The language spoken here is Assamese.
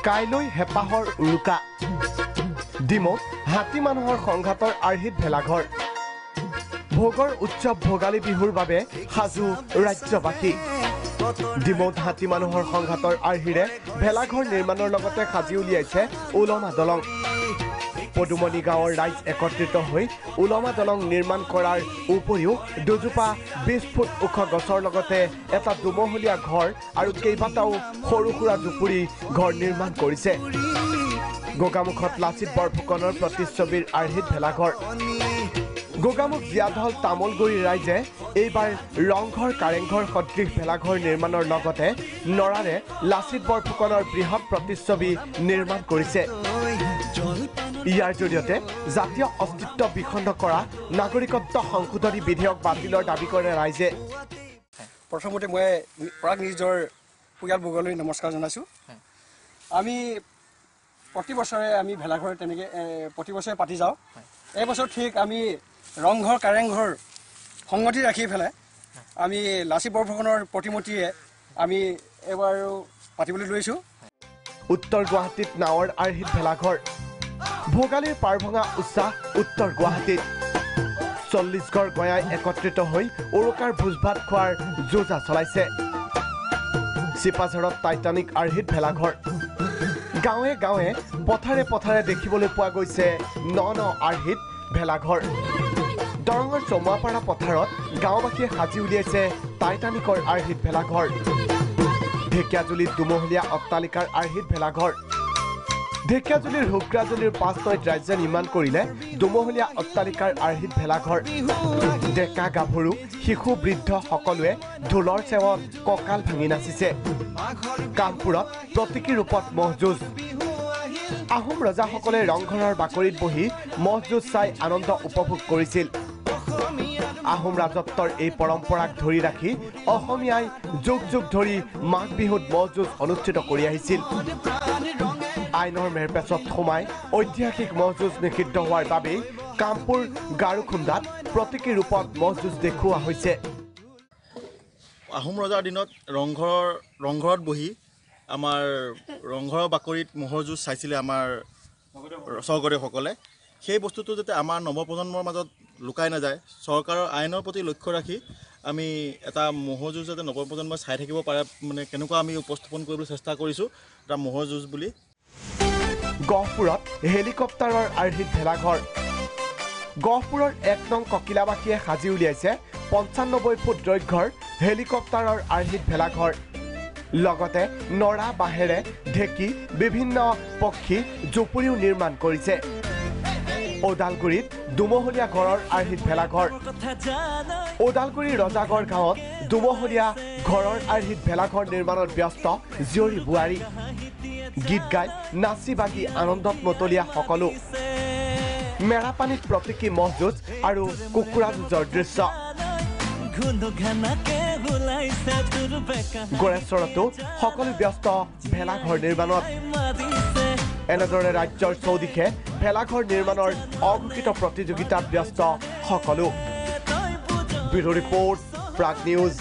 কাইলৈ হেপাহৰ উৰুকা ডিমৌত হাতী মানুহৰ সংঘাতৰ আৰ্হিত ভেলাঘৰ ভোগৰ উৎসৱ ভোগালী বিহুৰ বাবে সাজু ৰাজ্যবাসী ডিমৌত হাতী মানুহৰ সংঘাতৰ আৰ্হিৰে ভেলাঘৰ নিৰ্মাণৰ লগতে সাজি উলিয়াইছে উলমা দলং পদুমণি গাঁৱৰ ৰাইজ একত্ৰিত হৈ উলমা দলং নিৰ্মাণ কৰাৰ উপৰিও দুজোপা 20 ফুট ওখ গছৰ লগতে এটা দুমহলীয়া ঘৰ আৰু কেইবাটাও সৰু সুৰা জুপুৰি ঘৰ নিৰ্মাণ কৰিছে গোগামুখত লাচিত বৰফুকনৰ প্ৰতিচ্ছবিৰ আৰ্হিত ভেলাঘৰ গোগামুখ জিয়াধল তামোলগুৰি ৰাইজে এইবাৰ ৰংঘৰ কাৰেংঘৰ সদৃশ ভেলাঘৰ নিৰ্মাণৰ লগতে নৰাৰে লাচিত বৰফুকনৰ বৃহৎ প্ৰতিচ্ছবি নিৰ্মাণ কৰিছে ইয়াৰ জৰিয়তে জাতীয় অস্তিত্ব বিখণ্ড কৰা নাগৰিকত্ব সংশোধনী বিধেয়ক বাতিলৰ দাবী কৰে ৰাইজে প্ৰথমতে মই প্ৰাগ নিজৰ পৰিয়ালবৰ্গলৈ নমস্কাৰ জনাইছোঁ আমি প্ৰতি বছৰে আমি ভেলাঘৰ তেনেকৈ প্ৰতি বছৰে পাতি যাওঁ এই বছৰ ঠিক আমি ৰংঘৰ কাৰেংঘৰ সংগতি ৰাখি পেলাই আমি লাচিত বৰফুকনৰ প্ৰতিমূৰ্তিৰে আমি এবাৰ পাতিবলৈ লৈছোঁ উত্তৰ গুৱাহাটীত নাৱৰ আৰ্হিত ভেলাঘৰ ভোগালীৰ পাৰভঙা উৎসাহ উত্তৰ গুৱাহাটীত 40 ঘৰ গঞাই একত্ৰিত হৈ উৰুকাৰ ভোজ ভাত খোৱাৰ যোজা চলাইছে চিপাঝাৰত টাইটানিক আৰ্হিত ভেলাঘৰ গাঁৱে গাঁৱে পথাৰে পথাৰে দেখিবলৈ পোৱা গৈছে ন আৰ্হিত ভেলাঘৰ দৰঙৰ চমুৱাপাৰা পথাৰত গাঁওবাসীয়ে সাজি উলিয়াইছে টাইটানিকৰ আৰ্হিত ভেলাঘৰ ঢেকিয়াজুলিত দুমহলীয়া অট্টালিকাৰ আৰ্হিত ভেলাঘৰ ঢেকিয়াজুলিৰ হুগ্ৰাজুলিৰ 5 নৈত ৰাজ্যে নিৰ্মাণ কৰিলে দুমহলীয়া অট্টালিকাৰ আৰ্হিত ভেলাঘৰ ডেকা গাভৰু শিশু বৃদ্ধ সকলোৱে ঢোলৰ চেৱত কঁকাল ভাঙি নাচিছে কামপুৰত প্ৰতীকী ৰূপত মহযুঁজ আহোম ৰজাসকলে ৰংঘৰৰ বাকৰিত বহি মহযুঁজ চাই আনন্দ উপভোগ কৰিছিল আহোম ৰাজত্বৰ এই পৰম্পৰাক ধৰি ৰাখি অসমীয়াই যুগ যুগ ধৰি মাঘ বিহুত মহযুঁজ অনুষ্ঠিত কৰি আহিছিল আইনৰ মেৰপেচত সোমাই ঐতিহাসিক মহযুঁজ নিষিদ্ধ হোৱাৰ বাবেই কামপুৰ গাৰুখুন্দাত প্ৰতীকী ৰূপত মহযুঁজ দেখুওৱা হৈছে আহোম ৰজাৰ দিনত ৰংঘৰত বহি আমাৰ ৰংঘৰৰ বাকৰিত মহযুঁজ চাইছিলে আমাৰ স্বৰ্গদেউসকলে সেই বস্তুটো যাতে আমাৰ নৱপ্ৰজন্মৰ মাজত লুকাই নাযায় চৰকাৰৰ আইনৰ প্ৰতি লক্ষ্য ৰাখি আমি এটা মহযুঁজ যাতে নৱপ্ৰজন্মই চাই থাকিব পাৰে মানে কেনেকুৱা আমি উপস্থাপন কৰিবলৈ চেষ্টা কৰিছোঁ এটা মহযুঁজ বুলি গহপুৰত হেলিকপ্টাৰৰ আৰ্হিত ভেলাঘৰ গহপুৰৰ 1 নং ককিলাবাসীয়ে সাজি উলিয়াইছে 95 ফুট দৈৰ্ঘ্যৰ হেলিকপ্টাৰৰ আৰ্হিত ভেলাঘৰ লগতে নৰা বাঁহেৰে ঢেকি বিভিন্ন পক্ষী জুপুৰিও নিৰ্মাণ কৰিছে ওদালগুৰিত দুমহলীয়া ঘৰৰ আৰ্হিত ভেলাঘৰ ওদালগুৰি ৰজাগড় গাঁৱত দুমহলীয়া ঘৰৰ আৰ্হিত ভেলাঘৰ নিৰ্মাণত ব্যস্ত জীয়ৰী বোৱাৰী গীত গাই নাচি বাগি আনন্দত মতলীয়া সকলো মেৰাপানীত প্ৰতীকী মহযুঁজ আৰু কুকুৰা যুঁজৰ দৃশ্য গড়েশ্বৰতো সকলো ব্যস্ত ভেলাঘৰ নিৰ্মাণত এনেদৰে ৰাজ্যৰ চৌদিশে ভেলাঘৰ নিৰ্মাণৰ অঘোষিত প্ৰতিযোগিতাত ব্যস্ত সকলো ব্যুৰ' ৰিপৰ্ট প্ৰাগ নিউজ